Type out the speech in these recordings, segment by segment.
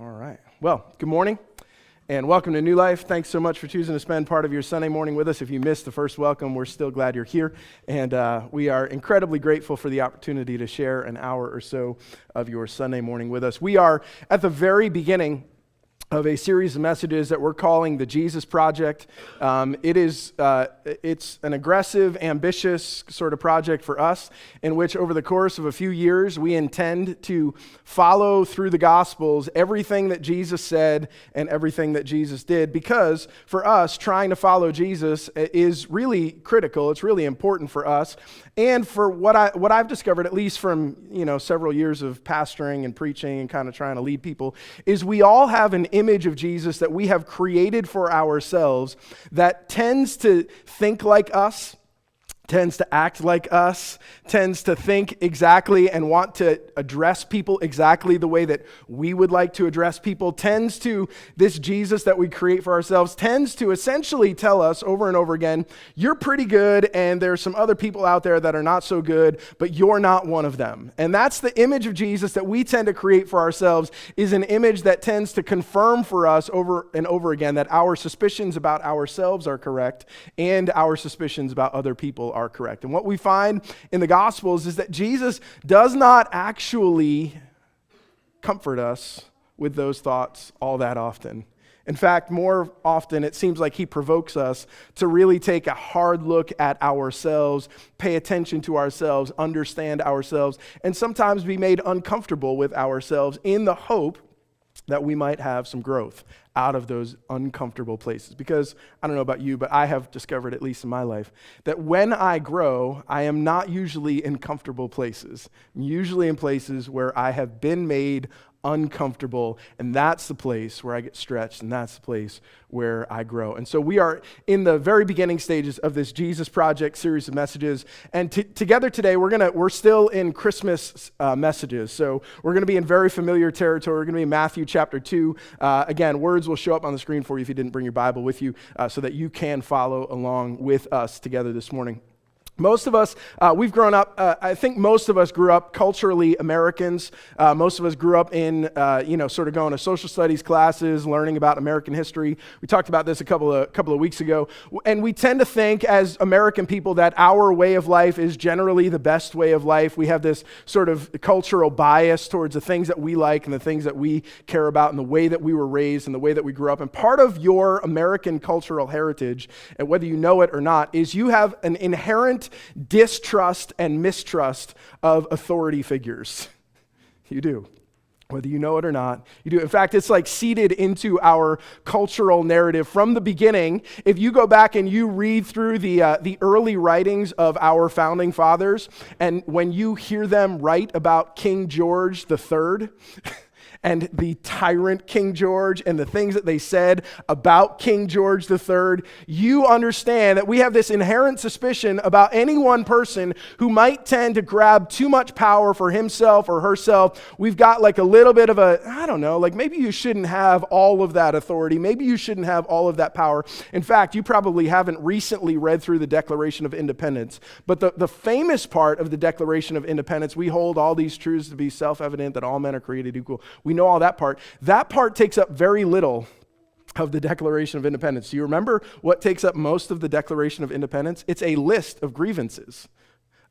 All right. Well, good morning and welcome to New Life. Thanks so much for choosing to spend part of your Sunday morning with us. If you missed the first welcome, we're still glad you're here. And we are incredibly grateful for the opportunity to share an hour or so of your Sunday morning with us. We are at the very beginning of a series of messages that we're calling the Jesus Project. It's an aggressive, ambitious sort of project for us in which over the course of a few years, we intend to follow through the Gospels everything that Jesus said and everything that Jesus did, because for us, trying to follow Jesus is really critical. It's really important for us. And for what I've discovered, at least from several years of pastoring and preaching and kind of trying to lead people, is we all have an image of Jesus that we have created for ourselves that tends to think like us, tends to act like us, tends to think exactly and want to address people exactly the way that we would like to address people, this Jesus that we create for ourselves tends to essentially tell us over and over again, you're pretty good and there's some other people out there that are not so good, but you're not one of them. And that's the image of Jesus that we tend to create for ourselves, is an image that tends to confirm for us over and over again that our suspicions about ourselves are correct and our suspicions about other people are correct. And what we find in the Gospels is that Jesus does not actually comfort us with those thoughts all that often. In fact, more often it seems like he provokes us to really take a hard look at ourselves, pay attention to ourselves, understand ourselves, and sometimes be made uncomfortable with ourselves in the hope that we might have some growth out of those uncomfortable places. Because I don't know about you, but I have discovered, at least in my life, that when I grow, I am not usually in comfortable places. I'm usually in places where I have been made uncomfortable, and that's the place where I get stretched, and that's the place where I grow. And so we are in the very beginning stages of this Jesus Project series of messages, and together today we're still in Christmas messages. So we're going to be in very familiar territory. We're going to be in Matthew chapter 2. Again, words will show up on the screen for you if you didn't bring your Bible with you, so that you can follow along with us together this morning. Most of us, we've grown up, I think most of us grew up culturally Americans. Most of us grew up in, sort of going to social studies classes, learning about American history. We talked about this a couple of weeks ago. And we tend to think as American people that our way of life is generally the best way of life. We have this sort of cultural bias towards the things that we like and the things that we care about and the way that we were raised and the way that we grew up. And part of your American cultural heritage, and whether you know it or not, is you have an inherent distrust and mistrust of authority figures. You do. Whether you know it or not, you do. In fact, it's like seeded into our cultural narrative from the beginning. If you go back and you read through the early writings of our founding fathers, and when you hear them write about King George III, and the tyrant King George and the things that they said about King George III, you understand that we have this inherent suspicion about any one person who might tend to grab too much power for himself or herself. We've got like a little bit of like maybe you shouldn't have all of that authority. Maybe you shouldn't have all of that power. In fact, you probably haven't recently read through the Declaration of Independence, but the famous part of the Declaration of Independence, we hold all these truths to be self-evident, that all men are created equal. We know all that part. That part takes up very little of the Declaration of Independence. Do you remember what takes up most of the Declaration of Independence? It's a list of grievances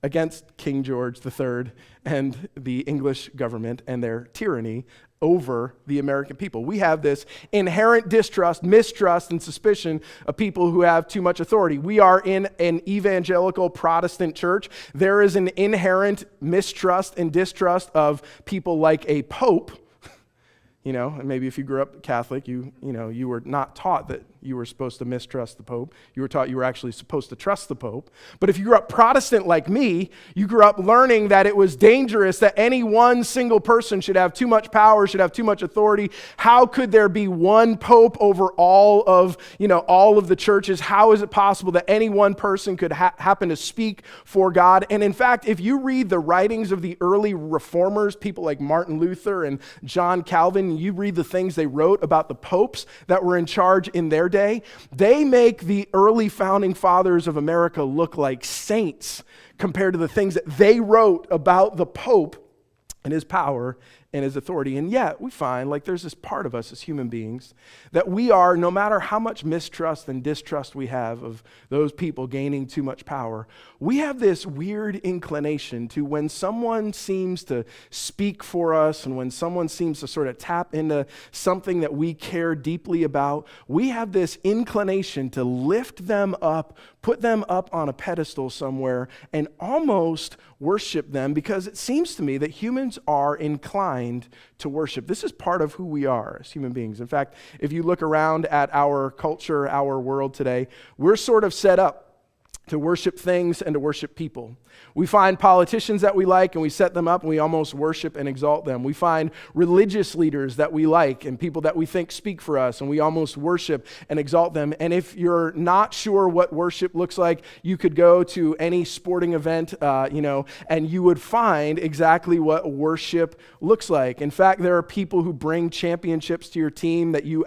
against King George III and the English government and their tyranny over the American people. We have this inherent distrust, mistrust, and suspicion of people who have too much authority. We are in an evangelical Protestant church. There is an inherent mistrust and distrust of people like a pope. And maybe if you grew up Catholic, you were not taught that you were supposed to mistrust the Pope. You were taught you were actually supposed to trust the Pope. But if you grew up Protestant like me, you grew up learning that it was dangerous that any one single person should have too much power, should have too much authority. How could there be one Pope over all of the churches? How is it possible that any one person could happen to speak for God? And in fact, if you read the writings of the early reformers, people like Martin Luther and John Calvin, you read the things they wrote about the popes that were in charge in their day, they make the early founding fathers of America look like saints compared to the things that they wrote about the Pope and his power and his authority. And yet we find like there's this part of us as human beings that we are, no matter how much mistrust and distrust we have of those people gaining too much power, we have this weird inclination to, when someone seems to speak for us and when someone seems to sort of tap into something that we care deeply about, we have this inclination to lift them up, put them up on a pedestal somewhere, and almost worship them, because it seems to me that humans are inclined to worship. This is part of who we are as human beings. In fact, if you look around at our culture, our world today, we're sort of set up to worship things and to worship people. We find politicians that we like and we set them up and we almost worship and exalt them. We find religious leaders that we like and people that we think speak for us and we almost worship and exalt them. And if you're not sure what worship looks like, you could go to any sporting event, and you would find exactly what worship looks like. In fact, there are people who bring championships to your team that you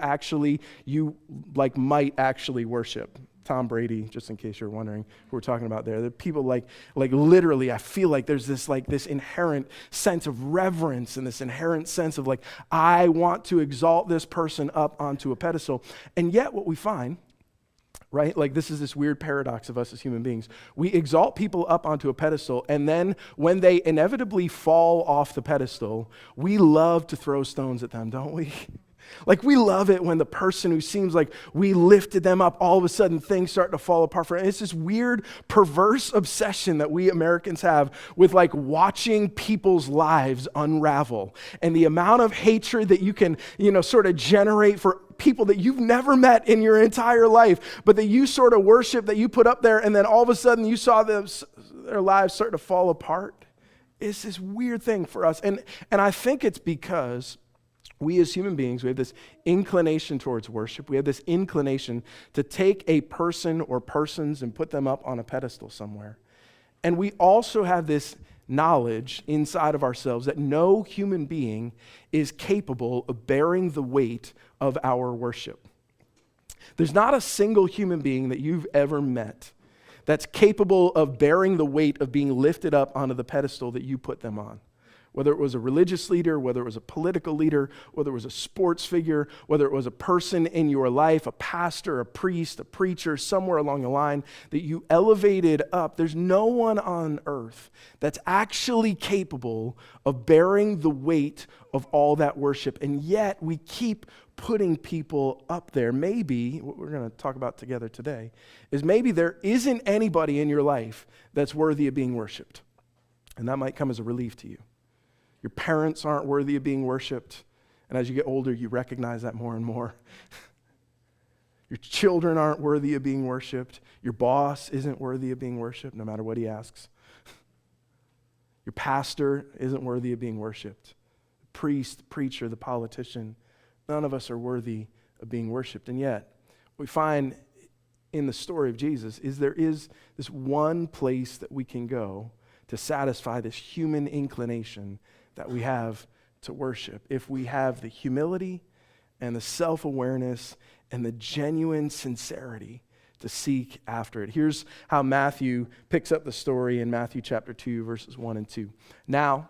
might actually worship. Tom Brady, just in case you're wondering who we're talking about there. There are people like literally, I feel like there's this inherent sense of reverence and this inherent sense of I want to exalt this person up onto a pedestal. And yet what we find, right, this is this weird paradox of us as human beings. We exalt people up onto a pedestal, and then when they inevitably fall off the pedestal, we love to throw stones at them, don't we? We love it when the person who seems like we lifted them up, all of a sudden things start to fall apart for them. It's this weird, perverse obsession that we Americans have with watching people's lives unravel. And the amount of hatred that you can, sort of generate for people that you've never met in your entire life, but that you sort of worship, that you put up there, and then all of a sudden you saw their lives start to fall apart. It's this weird thing for us. And I think it's because we as human beings, we have this inclination towards worship. We have this inclination to take a person or persons and put them up on a pedestal somewhere. And we also have this knowledge inside of ourselves that no human being is capable of bearing the weight of our worship. There's not a single human being that you've ever met that's capable of bearing the weight of being lifted up onto the pedestal that you put them on. Whether it was a religious leader, whether it was a political leader, whether it was a sports figure, whether it was a person in your life, a pastor, a priest, a preacher, somewhere along the line that you elevated up, there's no one on earth that's actually capable of bearing the weight of all that worship. And yet we keep putting people up there. Maybe, what we're going to talk about together today, is maybe there isn't anybody in your life that's worthy of being worshiped. And that might come as a relief to you. Your parents aren't worthy of being worshiped. And as you get older, you recognize that more and more. Your children aren't worthy of being worshiped. Your boss isn't worthy of being worshiped, no matter what he asks. Your pastor isn't worthy of being worshiped. The priest, the preacher, the politician, none of us are worthy of being worshiped. And yet, what we find in the story of Jesus is there is this one place that we can go to satisfy this human inclination that we have to worship, if we have the humility and the self-awareness and the genuine sincerity to seek after it. Here's how Matthew picks up the story in Matthew chapter 2, verses 1 and 2. Now,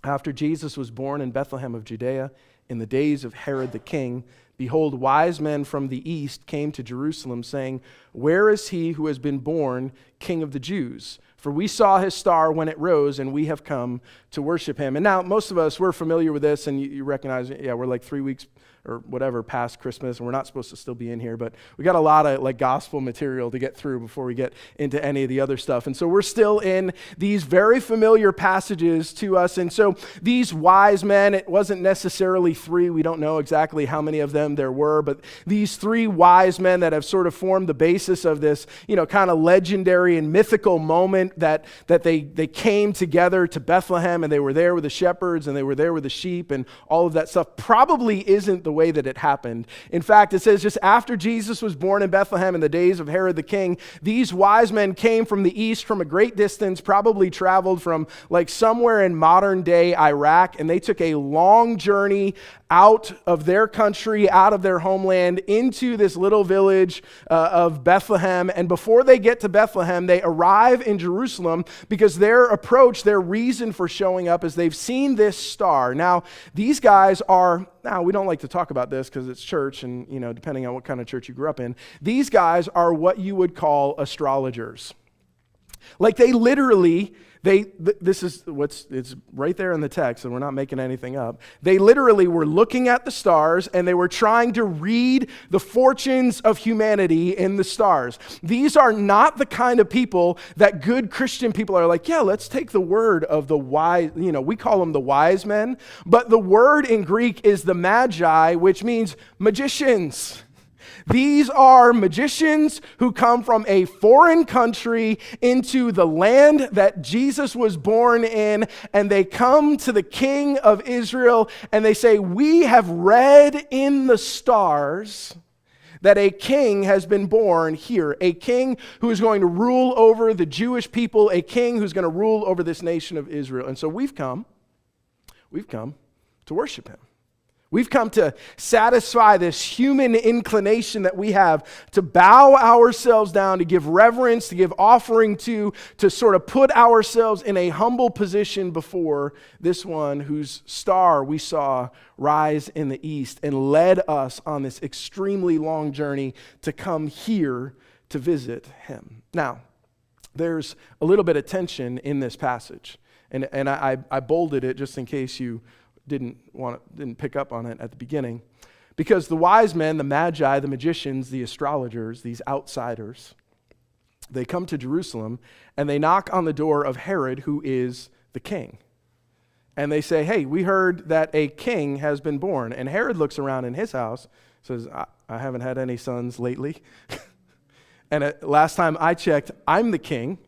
after Jesus was born in Bethlehem of Judea, in the days of Herod the king, behold, wise men from the east came to Jerusalem, saying, "Where is he who has been born King of the Jews? For we saw his star when it rose, and we have come to worship him." And now, most of us, we're familiar with this, and you recognize, we're 3 weeks or whatever past Christmas, and we're not supposed to still be in here, but we got a lot of gospel material to get through before we get into any of the other stuff. And so we're still in these very familiar passages to us. And so these wise men, it wasn't necessarily three, we don't know exactly how many of them there were, but these three wise men that have sort of formed the basis of this, kind of legendary and mythical moment that they came together to Bethlehem, and they were there with the shepherds, and they were there with the sheep, and all of that stuff probably isn't the way that it happened. In fact, it says just after Jesus was born in Bethlehem in the days of Herod the king, these wise men came from the east from a great distance, probably traveled from somewhere in modern day Iraq, and they took a long journey out of their country, out of their homeland, into this little village of Bethlehem. And before they get to Bethlehem, they arrive in Jerusalem because their approach, their reason for showing up is they've seen this star. Now, these guys are, now we don't like to talk about this because it's church and, depending on what kind of church you grew up in, these guys are what you would call astrologers. Like they literally, it's right there in the text, and we're not making anything up. They literally were looking at the stars, and they were trying to read the fortunes of humanity in the stars. These are not the kind of people that good Christian people are like, yeah, let's take the word of the wise, we call them the wise men, but the word in Greek is the magi, which means magicians. These are magicians who come from a foreign country into the land that Jesus was born in, and they come to the King of Israel and they say, we have read in the stars that a king has been born here, a king who is going to rule over the Jewish people, a king who's going to rule over this nation of Israel. And so we've come to worship him. We've come to satisfy this human inclination that we have to bow ourselves down, to give reverence, to give offering to sort of put ourselves in a humble position before this one whose star we saw rise in the east and led us on this extremely long journey to come here to visit him. Now, there's a little bit of tension in this passage, and I bolded it just in case you didn't pick up on it at the beginning, because the wise men, the magi, the magicians, the astrologers, these outsiders, they come to Jerusalem and they knock on the door of Herod, who is the king. And they say, hey, we heard that a king has been born. And Herod looks around in his house, says, I haven't had any sons lately. And last time I checked, I'm the king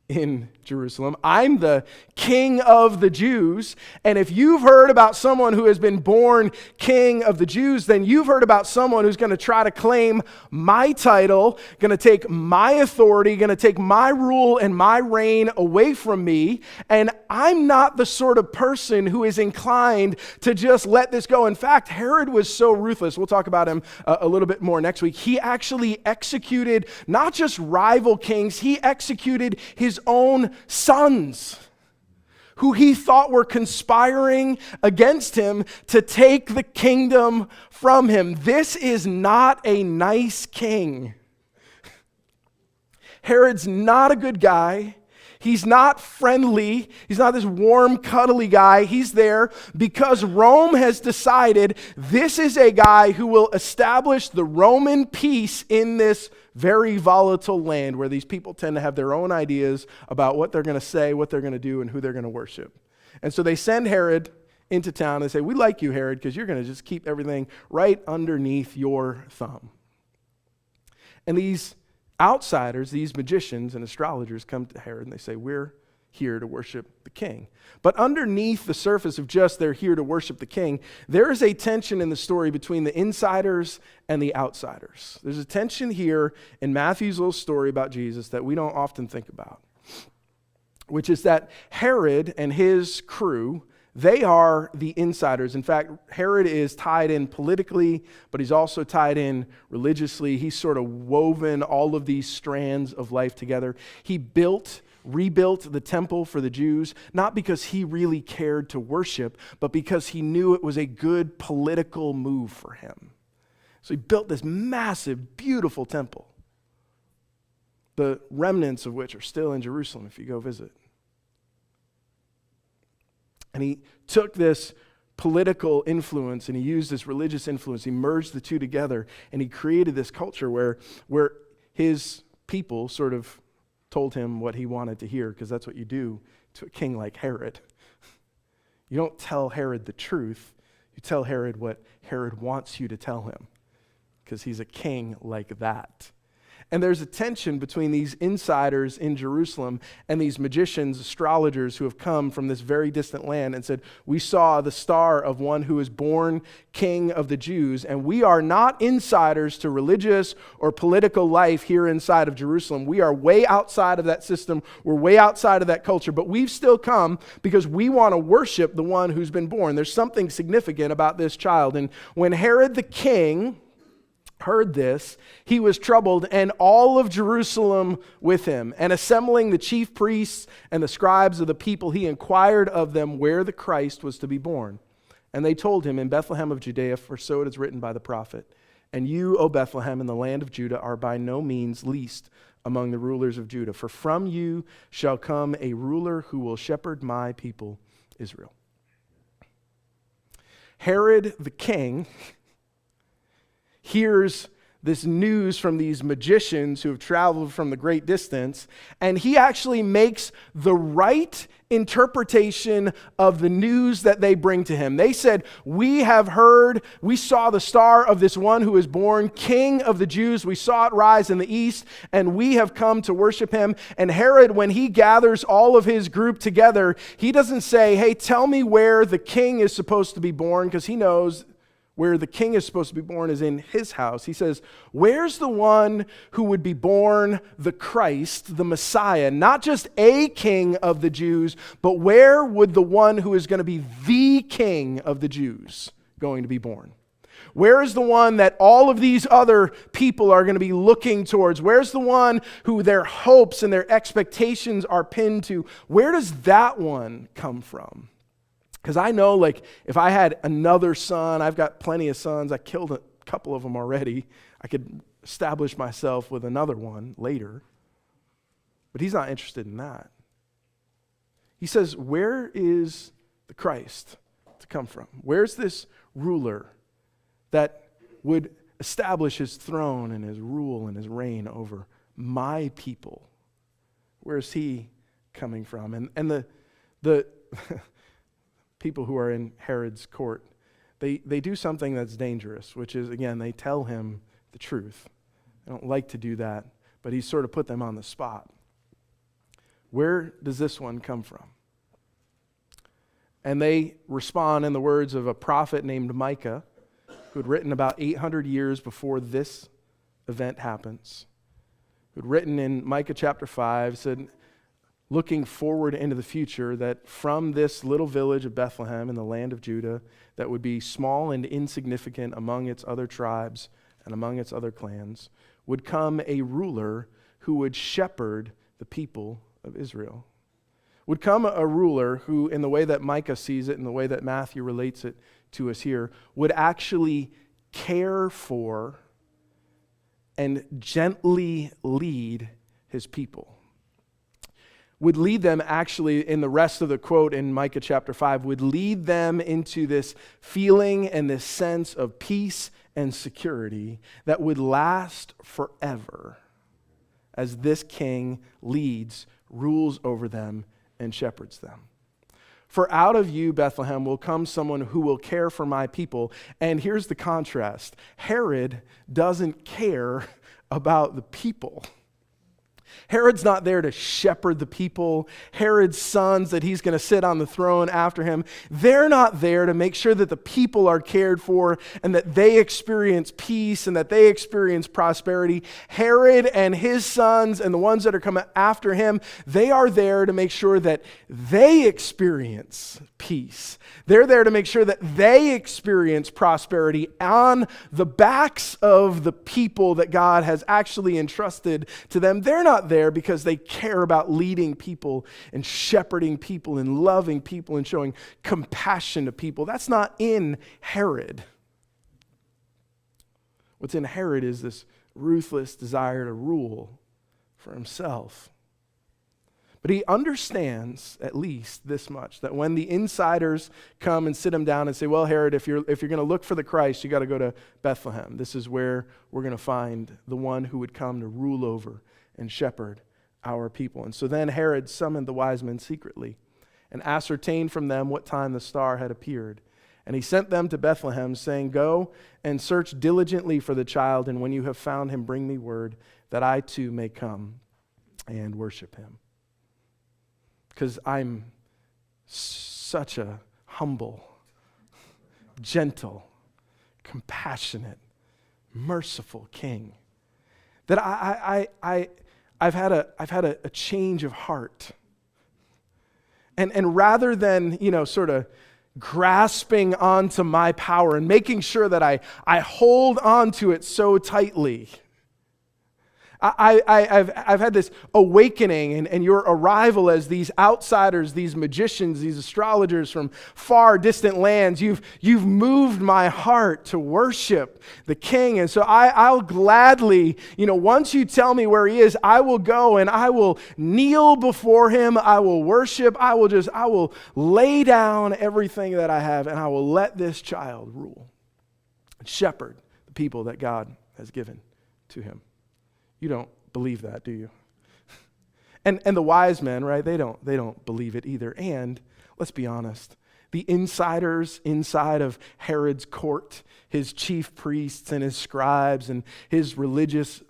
in Jerusalem. I'm the king of the Jews. And if you've heard about someone who has been born king of the Jews, then you've heard about someone who's going to try to claim my title, going to take my authority, going to take my rule and my reign away from me. And I'm not the sort of person who is inclined to just let this go. In fact, Herod was so ruthless. We'll talk about him a little bit more next week. He actually executed not just rival kings, he executed his own sons who he thought were conspiring against him to take the kingdom from him. This is not a nice king. Herod's not a good guy. He's not friendly. He's not this warm, cuddly guy. He's there because Rome has decided this is a guy who will establish the Roman peace in this very volatile land where these people tend to have their own ideas about what they're going to say, what they're going to do, and who they're going to worship. And so they send Herod into town and say, we like you, Herod, because you're going to just keep everything right underneath your thumb. And these outsiders, these magicians and astrologers, come to Herod and they say, we're here to worship the king. But underneath the surface of just they're here to worship the king, there is a tension in the story between the insiders and the outsiders. There's a tension here in Matthew's little story about Jesus that we don't often think about, which is that Herod and his crew, they are the insiders. In fact, Herod is tied in politically, but he's also tied in religiously. He's sort of woven all of these strands of life together. He rebuilt the temple for the Jews, not because he really cared to worship, but because he knew it was a good political move for him. So he built this massive, beautiful temple, the remnants of which are still in Jerusalem if you go visit. And he took this political influence and he used this religious influence. He merged the two together and he created this culture where his people sort of told him what he wanted to hear, because that's what you do to a king like Herod. You don't tell Herod the truth. You tell Herod what Herod wants you to tell him, because he's a king like that. And there's a tension between these insiders in Jerusalem and these magicians, astrologers who have come from this very distant land and said, we saw the star of one who is born King of the Jews, and we are not insiders to religious or political life here inside of Jerusalem. We are way outside of that system. We're way outside of that culture, but we've still come because we want to worship the one who's been born. There's something significant about this child. And when Herod the king heard this, he was troubled, and all of Jerusalem with him. And assembling the chief priests and the scribes of the people, he inquired of them where the Christ was to be born. And they told him, in Bethlehem of Judea, for so it is written by the prophet, and you, O Bethlehem, in the land of Judah, are by no means least among the rulers of Judah. For from you shall come a ruler who will shepherd my people, Israel. Herod the king hears this news from these magicians who have traveled from the great distance, and he actually makes the right interpretation of the news that they bring to him. They said, we have heard, we saw the star of this one who is born, King of the Jews. We saw it rise in the east, and we have come to worship him. And Herod, when he gathers all of his group together, he doesn't say, hey, tell me where the king is supposed to be born, because he knows where the king is supposed to be born is in his house. He says, where's the one who would be born the Christ, the Messiah, not just a king of the Jews, but where would the one who is going to be the king of the Jews going to be born? Where is the one that all of these other people are going to be looking towards? Where's the one who their hopes and their expectations are pinned to? Where does that one come from? Because I know, like, if I had another son, I've got plenty of sons. I killed a couple of them already. I could establish myself with another one later. But he's not interested in that. He says, where is the Christ to come from? Where's this ruler that would establish his throne and his rule and his reign over my people? Where's he coming from? And the people who are in Herod's court, they do something that's dangerous, which is, again, they tell him the truth. They don't like to do that, but he's sort of put them on the spot. Where does this one come from? And they respond in the words of a prophet named Micah, who had written about 800 years before this event happens, who had written in Micah chapter 5, said, looking forward into the future, that from this little village of Bethlehem in the land of Judah, that would be small and insignificant among its other tribes and among its other clans, would come a ruler who would shepherd the people of Israel. Would come a ruler who, in the way that Micah sees it, in the way that Matthew relates it to us here, would actually care for and gently lead his people. Would lead them, actually, in the rest of the quote in Micah chapter 5, would lead them into this feeling and this sense of peace and security that would last forever as this king leads, rules over them, and shepherds them. For out of you, Bethlehem, will come someone who will care for my people. And here's the contrast. Herod doesn't care about the people. Herod's not there to shepherd the people. Herod's sons that he's going to sit on the throne after him, they're not there to make sure that the people are cared for and that they experience peace and that they experience prosperity. Herod and his sons and the ones that are coming after him, they are there to make sure that they experience peace. They're there to make sure that they experience prosperity on the backs of the people that God has actually entrusted to them. They're not there because they care about leading people and shepherding people and loving people and showing compassion to people. That's not in Herod. What's in Herod is this ruthless desire to rule for himself. But he understands at least this much, that when the insiders come and sit him down and say, well, Herod, if you're going to look for the Christ, you got to go to Bethlehem. This is where we're going to find the one who would come to rule over and shepherd our people. And so then Herod summoned the wise men secretly and ascertained from them what time the star had appeared. And he sent them to Bethlehem, saying, go and search diligently for the child, and when you have found him, bring me word, that I too may come and worship him. Because I'm such a humble, gentle, compassionate, merciful king that I've had a change of heart. And rather than, sort of grasping onto my power and making sure that I hold on to it so tightly, I've had this awakening and your arrival as these outsiders, these magicians, these astrologers from far distant lands. You've moved my heart to worship the King. And so I'll gladly, once you tell me where he is, I will go and I will kneel before him. I will worship. I will lay down everything that I have and I will let this child rule and shepherd the people that God has given to him. You don't believe that, do you? And the wise men, right? They don't believe it either. And let's be honest, the insiders inside of Herod's court, his chief priests and his scribes and his religious,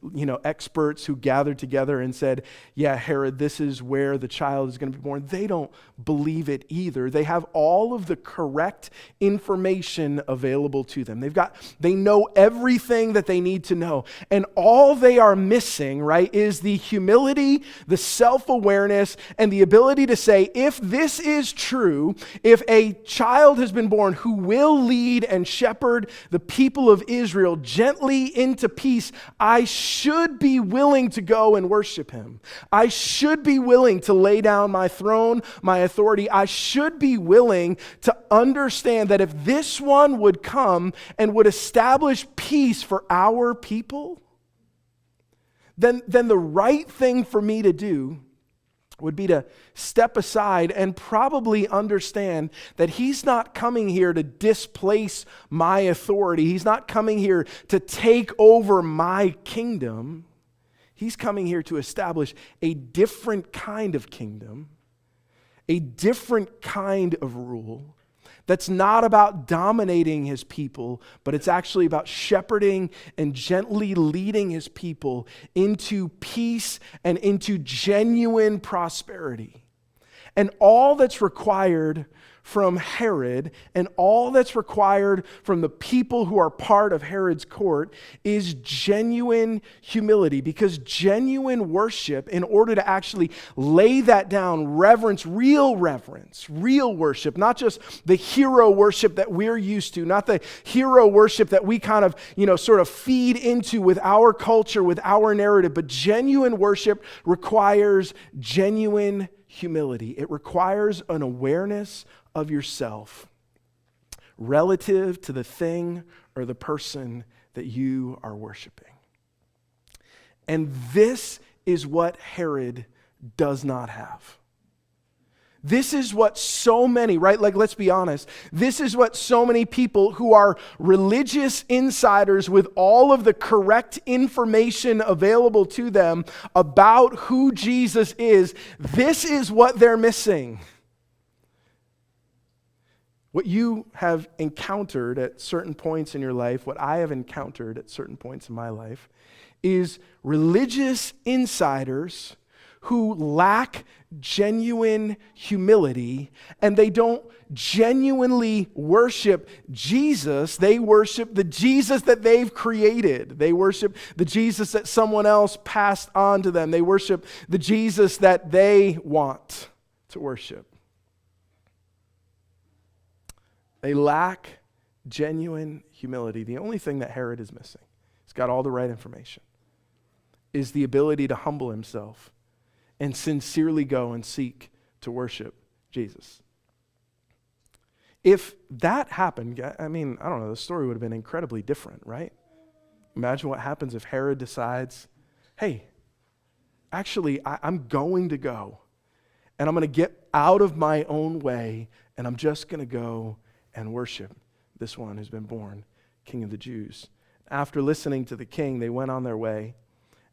experts who gathered together and said, yeah, Herod, this is where the child is going to be born. They don't believe it either. They have all of the correct information available to them. They know everything that they need to know. And all they are missing, right, is the humility, the self-awareness, and the ability to say, if this is true, if a child has been born who will lead and shepherd the people of Israel gently into peace, I should be willing to go and worship him. I should be willing to lay down my throne, my authority. I should be willing to understand that if this one would come and would establish peace for our people, then the right thing for me to do would be to step aside and probably understand that he's not coming here to displace my authority. He's not coming here to take over my kingdom. He's coming here to establish a different kind of kingdom, a different kind of rule that's not about dominating his people, but it's actually about shepherding and gently leading his people into peace and into genuine prosperity. And all that's required from Herod and all that's required from the people who are part of Herod's court is genuine humility, because genuine worship, in order to actually lay that down, reverence, real worship, not just the hero worship that we're used to, not the hero worship that we kind of, sort of feed into with our culture, with our narrative, but genuine worship requires genuine humility. It requires an awareness of yourself relative to the thing or the person that you are worshiping. And this is what Herod does not have. This is what so many, right? Like, let's be honest. This is what so many people who are religious insiders with all of the correct information available to them about who Jesus is, this is what they're missing. What you have encountered at certain points in your life, what I have encountered at certain points in my life, is religious insiders who lack genuine humility, and they don't genuinely worship Jesus. They worship the Jesus that they've created. They worship the Jesus that someone else passed on to them. They worship the Jesus that they want to worship. They lack genuine humility. The only thing that Herod is missing, he's got all the right information, is the ability to humble himself and sincerely go and seek to worship Jesus. If that happened, I don't know, the story would have been incredibly different, right? Imagine what happens if Herod decides, hey, actually, I'm going to go, and I'm going to get out of my own way, and I'm just going to go and worship this one who's been born King of the Jews. After listening to the king, they went on their way.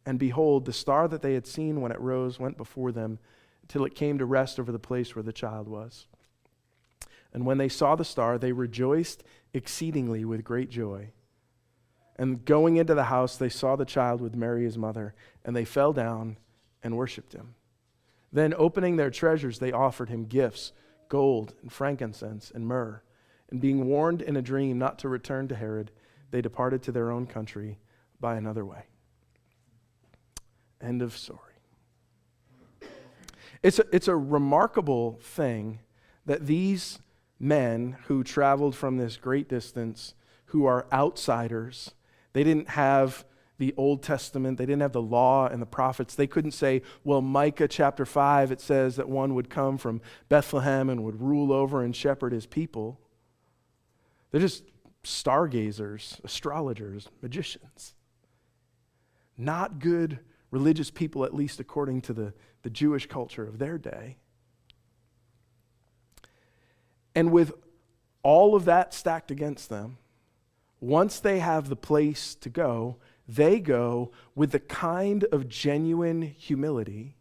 And behold, the star that they had seen when it rose went before them till it came to rest over the place where the child was. And when they saw the star, they rejoiced exceedingly with great joy. And going into the house, they saw the child with Mary his mother, and they fell down and worshipped him. Then opening their treasures, they offered him gifts, gold and frankincense and myrrh. And being warned in a dream not to return to Herod, they departed to their own country by another way. End of story. It's a remarkable thing that these men who traveled from this great distance, who are outsiders, they didn't have the Old Testament, they didn't have the law and the prophets. They couldn't say, well, Micah chapter 5, it says that one would come from Bethlehem and would rule over and shepherd his people. They're just stargazers, astrologers, magicians. Not good religious people, at least according to the Jewish culture of their day. And with all of that stacked against them, once they have the place to go, they go with the kind of genuine humility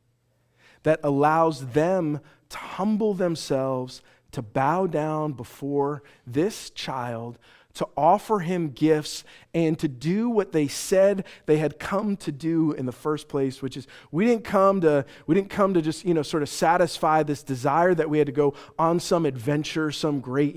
that allows them to humble themselves, to bow down before this child, to offer him gifts, and to do what they said they had come to do in the first place, which is we didn't come to just, sort of satisfy this desire that we had to go on some adventure, some great,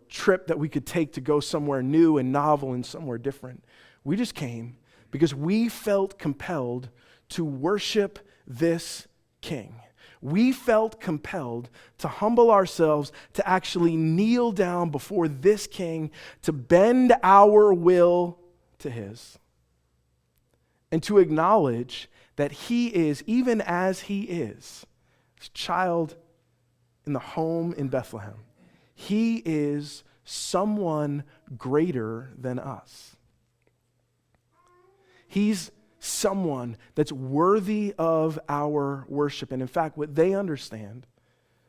trip that we could take to go somewhere new and novel and somewhere different. We just came because we felt compelled to worship this king. We felt compelled to humble ourselves, to actually kneel down before this king, to bend our will to his, and to acknowledge that he is, even as he is, this child in the home in Bethlehem, he is someone greater than us. He's someone that's worthy of our worship. And in fact, what they understand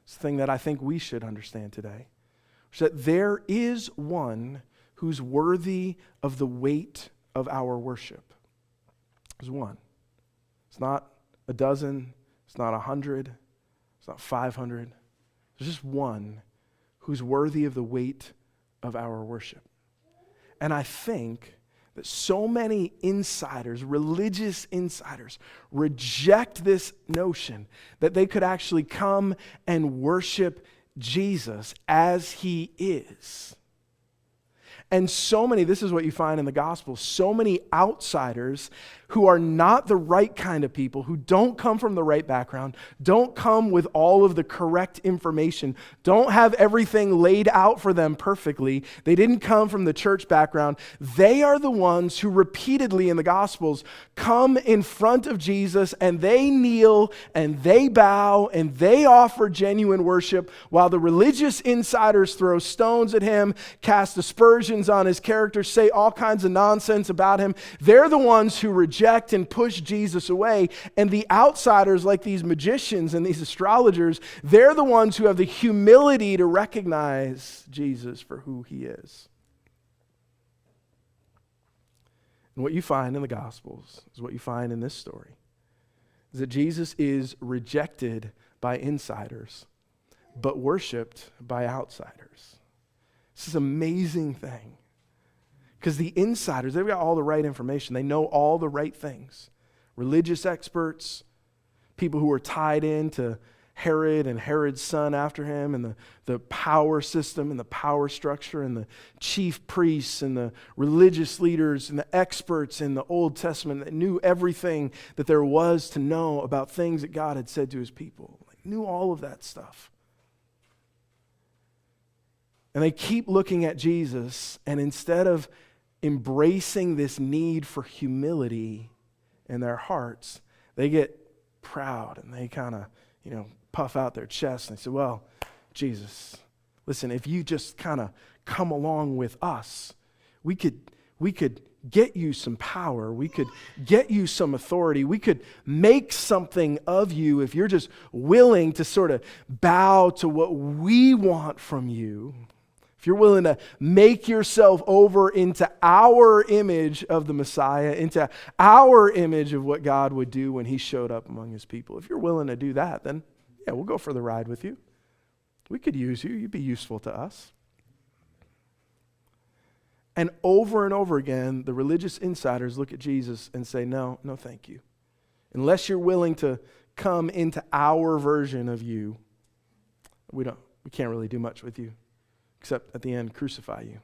is the thing that I think we should understand today, is that there is one who's worthy of the weight of our worship. There's one. It's not a dozen, it's not 100, it's not 500. There's just one who's worthy of the weight of our worship. And I think that so many insiders, religious insiders, reject this notion that they could actually come and worship Jesus as he is. And so many, this is what you find in the gospel, so many outsiders who are not the right kind of people, who don't come from the right background, don't come with all of the correct information, don't have everything laid out for them perfectly, they didn't come from the church background, they are the ones who repeatedly in the gospels come in front of Jesus and they kneel and they bow and they offer genuine worship while the religious insiders throw stones at him, cast aspersions on his character, say all kinds of nonsense about him. They're the ones who reject and push Jesus away. And the outsiders, like these magicians and these astrologers, they're the ones who have the humility to recognize Jesus for who he is. And what you find in the Gospels is what you find in this story, is that Jesus is rejected by insiders, but worshiped by outsiders. This is an amazing thing. Because the insiders, they've got all the right information. They know all the right things. Religious experts, people who are tied into Herod and Herod's son after him, and the power system and the power structure, and the chief priests and the religious leaders and the experts in the Old Testament that knew everything that there was to know about things that God had said to his people. They knew all of that stuff. And they keep looking at Jesus, and instead of embracing this need for humility in their hearts, they get proud and they kind of, puff out their chest and they say, well, Jesus, listen, if you just kind of come along with us, we could get you some power, we could get you some authority, we could make something of you if you're just willing to sort of bow to what we want from you. If you're willing to make yourself over into our image of the Messiah, into our image of what God would do when he showed up among his people, if you're willing to do that, then yeah, we'll go for the ride with you. We could use you. You'd be useful to us. And over again, the religious insiders look at Jesus and say, no, no, thank you. Unless you're willing to come into our version of you, we can't really do much with you, except at the end, crucify you.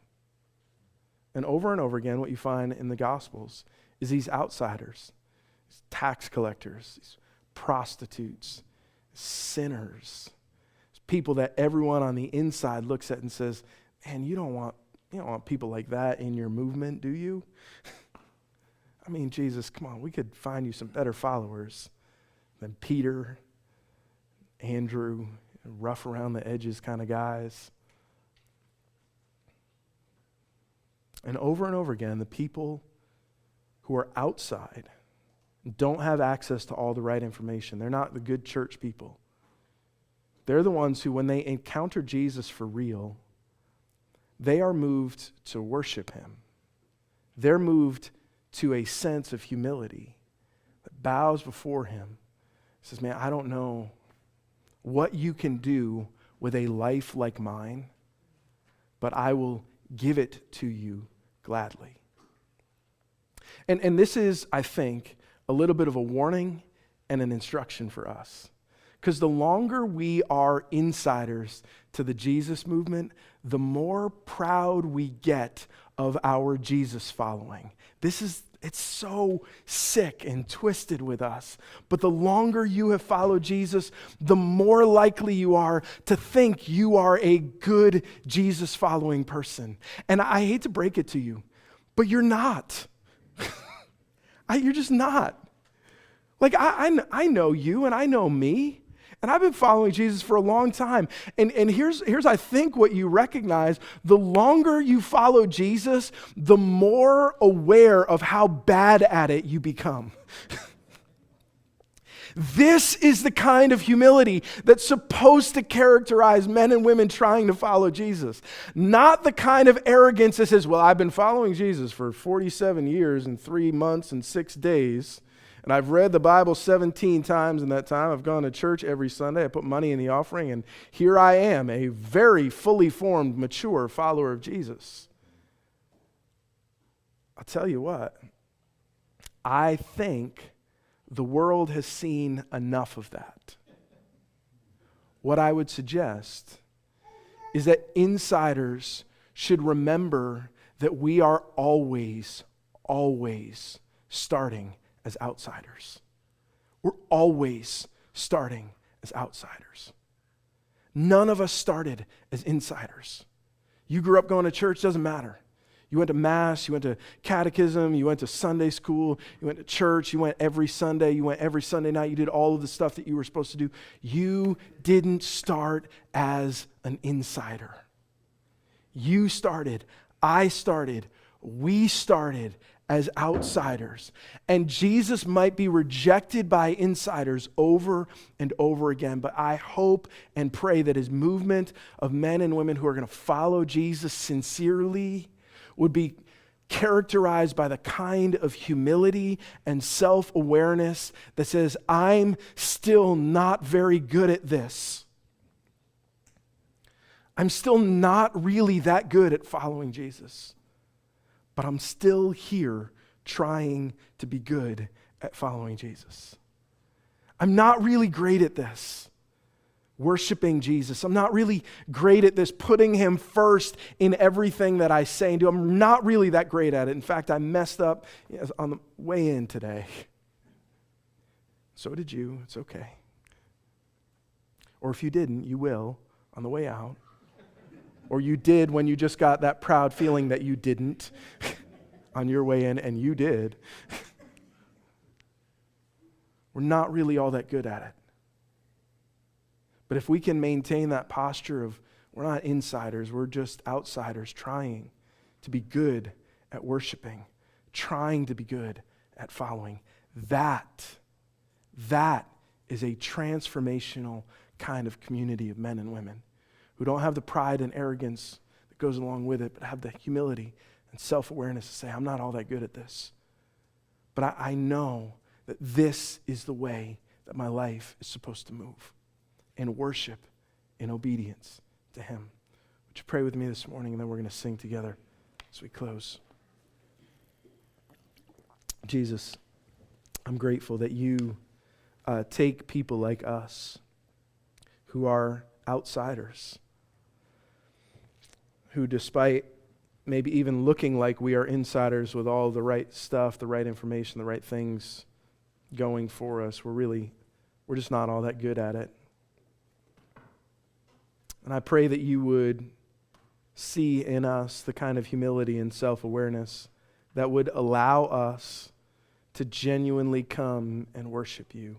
And over again, what you find in the Gospels is these outsiders, these tax collectors, these prostitutes, sinners, people that everyone on the inside looks at and says, man, you don't want people like that in your movement, do you? I mean, Jesus, come on, we could find you some better followers than Peter, Andrew, rough around the edges kind of guys. And over again, the people who are outside don't have access to all the right information. They're not the good church people. They're the ones who, when they encounter Jesus for real, they are moved to worship him. They're moved to a sense of humility that bows before him. Says, man, I don't know what you can do with a life like mine, but I will give it to you gladly. And this is, I think, a little bit of a warning and an instruction for us. Because the longer we are insiders to the Jesus movement, the more proud we get of our Jesus following. It's so sick and twisted with us. But the longer you have followed Jesus, the more likely you are to think you are a good Jesus following person. And I hate to break it to you, but you're not. You're just not. Like, I know you and I know me. And I've been following Jesus for a long time. And here's I think what you recognize. The longer you follow Jesus, the more aware of how bad at it you become. This is the kind of humility that's supposed to characterize men and women trying to follow Jesus. Not the kind of arrogance that says, well, I've been following Jesus for 47 years and 3 months and 6 days. And I've read the Bible 17 times in that time. I've gone to church every Sunday. I put money in the offering. And here I am, a very fully formed, mature follower of Jesus. I'll tell you what. I think the world has seen enough of that. What I would suggest is that insiders should remember that we are always starting as outsiders. We're always starting as outsiders. None of us started as insiders. You grew up going to church, doesn't matter. You went to Mass, you went to catechism, you went to Sunday school, you went to church, you went every Sunday, you went every Sunday night, you did all of the stuff that you were supposed to do. You didn't start as an insider. You started, I started, we started as outsiders. And Jesus might be rejected by insiders over and over again, but I hope and pray that his movement of men and women who are going to follow Jesus sincerely would be characterized by the kind of humility and self-awareness that says, I'm still not very good at this. I'm still not really that good at following Jesus. But I'm still here trying to be good at following Jesus. I'm not really great at this, worshiping Jesus. I'm not really great at this, putting him first in everything that I say and do. I'm not really that great at it. In fact, I messed up on the way in today. So did you. It's okay. Or if you didn't, you will on the way out. Or you did when you just got that proud feeling that you didn't on your way in, and you did. We're not really all that good at it. But if we can maintain that posture of we're not insiders, we're just outsiders trying to be good at worshiping, trying to be good at following, that is a transformational kind of community of men and women who don't have the pride and arrogance that goes along with it, but have the humility and self-awareness to say, I'm not all that good at this. But I know that this is the way that my life is supposed to move, in worship, in obedience to him. Would you pray with me this morning, and then we're going to sing together. as we close. Jesus, I'm grateful that you take people like us who are outsiders, who despite maybe even looking like we are insiders with all the right stuff, the right information, the right things going for us, we're just not all that good at it. And I pray that you would see in us the kind of humility and self-awareness that would allow us to genuinely come and worship you.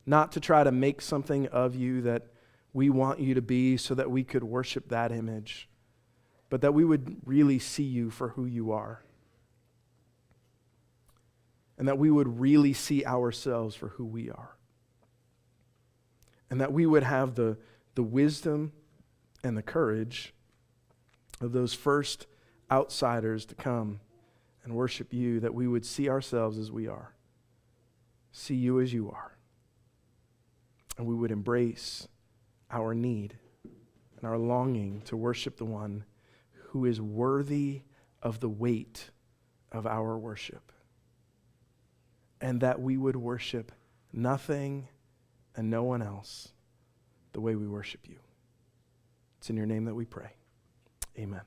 Not to try to make something of you that we want you to be so that we could worship that image, but that we would really see you for who you are. And that we would really see ourselves for who we are. And that we would have the wisdom and the courage of those first outsiders to come and worship you, that we would see ourselves as we are, see you as you are, and we would embrace our need and our longing to worship the one who is worthy of the weight of our worship, and that we would worship nothing and no one else the way we worship you. It's in your name that we pray. Amen.